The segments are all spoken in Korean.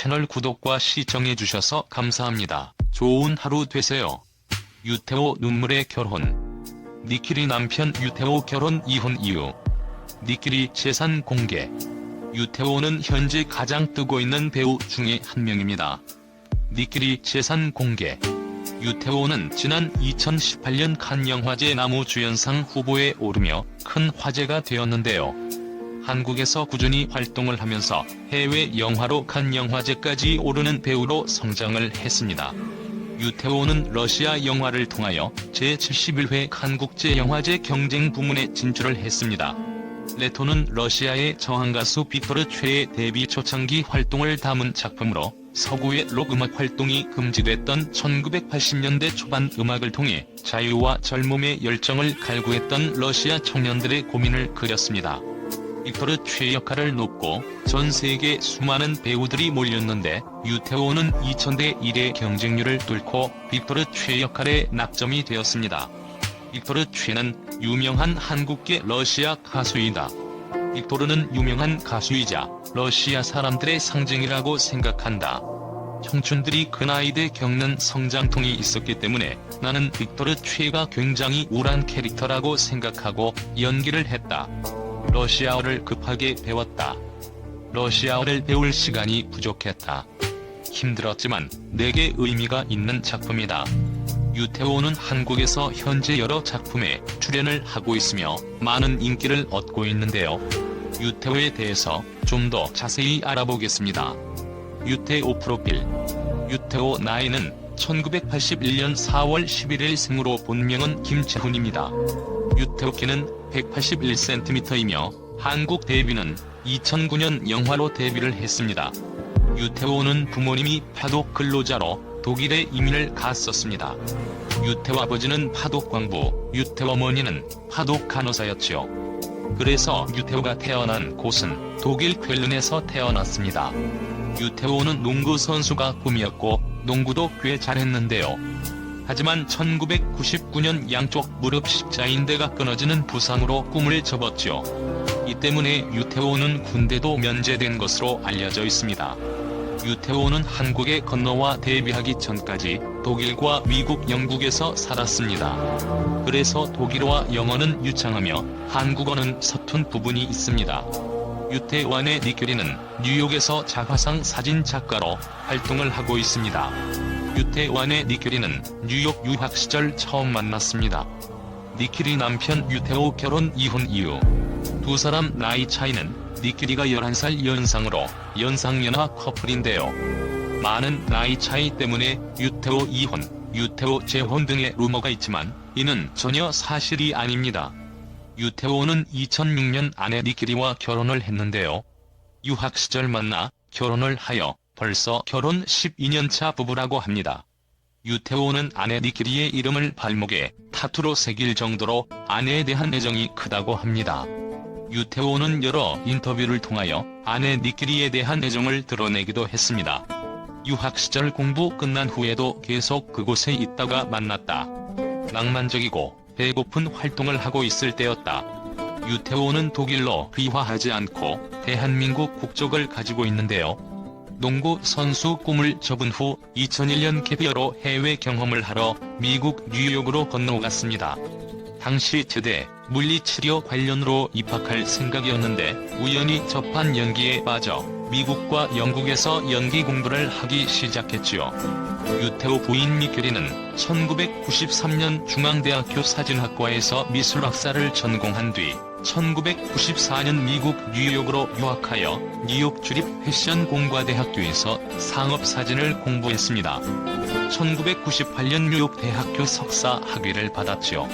채널 구독과 시청해주셔서 감사합니다. 좋은 하루 되세요. 유태호 눈물의 결혼. 니키리 남편 유태호 결혼 이혼 이유. 니키리 재산 공개. 유태호는 현재 가장 뜨고 있는 배우 중에 한 명입니다. 니키리 재산 공개. 유태호는 지난 2018년 칸 영화제 남우주연상 후보에 오르며 큰 화제가 되었는데요. 한국에서 꾸준히 활동을 하면서 해외 영화로 칸 영화제까지 오르는 배우로 성장을 했습니다. 유태호는 러시아 영화를 통하여 제71회 칸 국제영화제 경쟁 부문에 진출을 했습니다. 레토는 러시아의 저항 가수 빅토르 최의 데뷔 초창기 활동을 담은 작품으로 서구의 록 음악 활동이 금지됐던 1980년대 초반 음악을 통해 자유와 젊음의 열정을 갈구했던 러시아 청년들의 고민을 그렸습니다. 빅토르 최 역할을 놓고 전 세계 수많은 배우들이 몰렸는데 유태호는 2000대 1의 경쟁률을 뚫고 빅토르 최 역할에 낙점이 되었습니다. 빅토르 최는 유명한 한국계 러시아 가수이다. 빅토르는 유명한 가수이자 러시아 사람들의 상징이라고 생각한다. 청춘들이 그 나이 때 겪는 성장통이 있었기 때문에 나는 빅토르 최가 굉장히 우울한 캐릭터라고 생각하고 연기를 했다. 러시아어를 급하게 배웠다. 러시아어를 배울 시간이 부족했다. 힘들었지만 내게 의미가 있는 작품이다. 유태호는 한국에서 현재 여러 작품에 출연을 하고 있으며 많은 인기를 얻고 있는데요. 유태호에 대해서 좀 더 자세히 알아보겠습니다. 유태호 프로필. 유태호 나이는 1981년 4월 11일 생으로 본명은 김재훈입니다. 유태호 키는 181cm이며 한국 데뷔는 2009년 영화로 데뷔를 했습니다. 유태호는 부모님이 파독 근로자로 독일에 이민을 갔었습니다. 유태호 아버지는 파독 광부, 유태호 어머니는 파독 간호사였지요. 그래서 유태호가 태어난 곳은 독일 쾰른에서 태어났습니다. 유태호는 농구 선수가 꿈이었고 농구도 꽤 잘했는데요. 하지만 1999년 양쪽 무릎 십자인대가 끊어지는 부상으로 꿈을 접었죠. 이 때문에 유태호는 군대도 면제된 것으로 알려져 있습니다. 유태호는 한국에 건너와 데뷔하기 전까지 독일과 미국, 영국에서 살았습니다. 그래서 독일어와 영어는 유창하며 한국어는 서툰 부분이 있습니다. 유태호의 니키리는 뉴욕에서 자화상 사진 작가로 활동을 하고 있습니다. 유태호의 니키리는 뉴욕 유학 시절 처음 만났습니다. 니키리 남편 유태호 결혼 이혼 이유. 두 사람 나이 차이는 니키리가 11살 연상으로 연상연하 커플인데요. 많은 나이 차이 때문에 유태호 이혼, 유태호 재혼 등의 루머가 있지만 이는 전혀 사실이 아닙니다. 유태호는 2006년 아내 니키리와 결혼을 했는데요. 유학 시절 만나 결혼을 하여 벌써 결혼 12년차 부부라고 합니다. 유태호는 아내 니키리의 이름을 발목에 타투로 새길 정도로 아내에 대한 애정이 크다고 합니다. 유태호는 여러 인터뷰를 통하여 아내 니키리에 대한 애정을 드러내기도 했습니다. 유학 시절 공부 끝난 후에도 계속 그곳에 있다가 만났다. 낭만적이고 배고픈 활동을 하고 있을 때였다. 유태호는 독일로 귀화하지 않고 대한민국 국적을 가지고 있는데요. 농구 선수 꿈을 접은 후 2001년 캐비어로 해외 경험을 하러 미국 뉴욕으로 건너갔습니다. 당시 제대 물리치료 관련으로 입학할 생각이었는데 우연히 접한 연기에 빠져 미국과 영국에서 연기 공부를 하기 시작했지요. 유태호 부인 니키리는 1993년 중앙대학교 사진학과에서 미술학사를 전공한 뒤 1994년 미국 뉴욕으로 유학하여 뉴욕 주립 패션 공과대학교에서 상업사진을 공부했습니다. 1998년 뉴욕 대학교 석사 학위를 받았지요.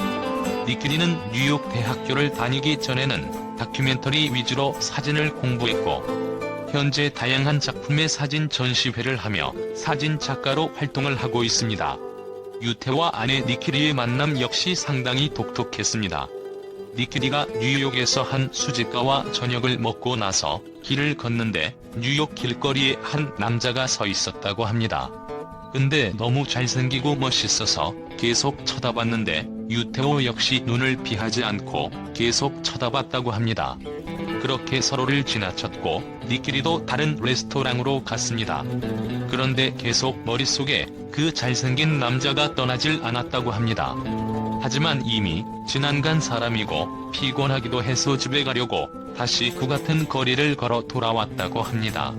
니키리는 뉴욕 대학교를 다니기 전에는 다큐멘터리 위주로 사진을 공부했고 현재 다양한 작품의 사진 전시회를 하며 사진 작가로 활동을 하고 있습니다. 유태호와 아내 니키리의 만남 역시 상당히 독특했습니다. 니키리가 뉴욕에서 한 수집가와 저녁을 먹고 나서 길을 걷는데 뉴욕 길거리에 한 남자가 서 있었다고 합니다. 근데 너무 잘생기고 멋있어서 계속 쳐다봤는데 유태호 역시 눈을 피하지 않고 계속 쳐다봤다고 합니다. 그렇게 서로를 지나쳤고 니끼리도 다른 레스토랑으로 갔습니다. 그런데 계속 머릿속에 그 잘생긴 남자가 떠나질 않았다고 합니다. 하지만 이미 지난간 사람이고 피곤하기도 해서 집에 가려고 다시 그 같은 거리를 걸어 돌아왔다고 합니다.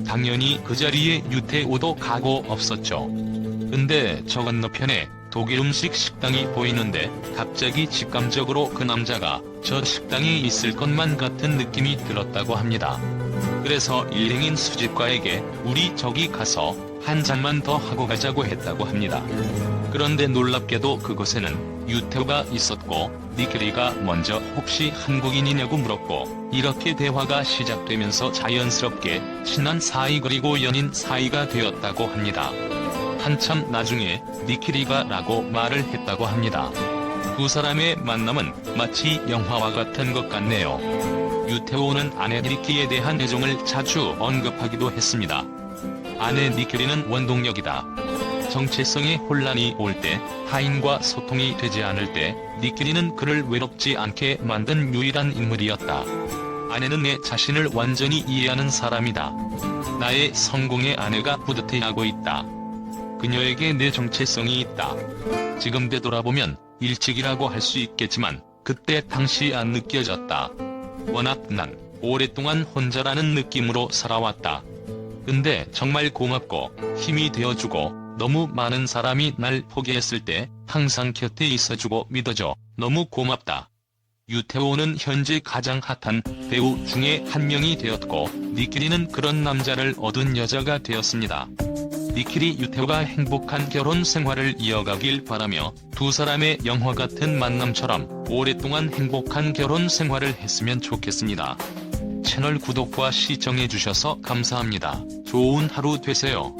당연히 그 자리에 유태오도 가고 없었죠. 근데 저 건너편에 독일 음식 식당이 보이는데 갑자기 직감적으로 그 남자가 저 식당에 있을 것만 같은 느낌이 들었다고 합니다. 그래서 일행인 수집가에게 우리 저기 가서 한 잔만 더 하고 가자고 했다고 합니다. 그런데 놀랍게도 그곳에는 유태오가 있었고 니끼리가 먼저 혹시 한국인이냐고 물었고 이렇게 대화가 시작되면서 자연스럽게 친한 사이 그리고 연인 사이가 되었다고 합니다. 한참 나중에 니끼리가 라고 말을 했다고 합니다. 두 사람의 만남은 마치 영화와 같은 것 같네요. 유태오는 아내 니끼에 대한 애정을 자주 언급하기도 했습니다. 아내 니끼리는 원동력이다. 정체성에 혼란이 올 때, 타인과 소통이 되지 않을 때 니끼리는 그를 외롭지 않게 만든 유일한 인물이었다. 아내는 내 자신을 완전히 이해하는 사람이다. 나의 성공에 아내가 뿌듯해하고 있다. 그녀에게 내 정체성이 있다. 지금 되돌아보면 일찍이라고 할 수 있겠지만 그때 당시 안 느껴졌다. 워낙 난 오랫동안 혼자라는 느낌으로 살아왔다. 근데 정말 고맙고 힘이 되어주고 너무 많은 사람이 날 포기했을 때 항상 곁에 있어주고 믿어줘. 너무 고맙다. 유태오는 현재 가장 핫한 배우 중에 한 명이 되었고 니끼리는 그런 남자를 얻은 여자가 되었습니다. 니끼리 유태오가 행복한 결혼 생활을 이어가길 바라며 두 사람의 영화 같은 만남처럼 오랫동안 행복한 결혼 생활을 했으면 좋겠습니다. 채널 구독과 시청해주셔서 감사합니다. 좋은 하루 되세요.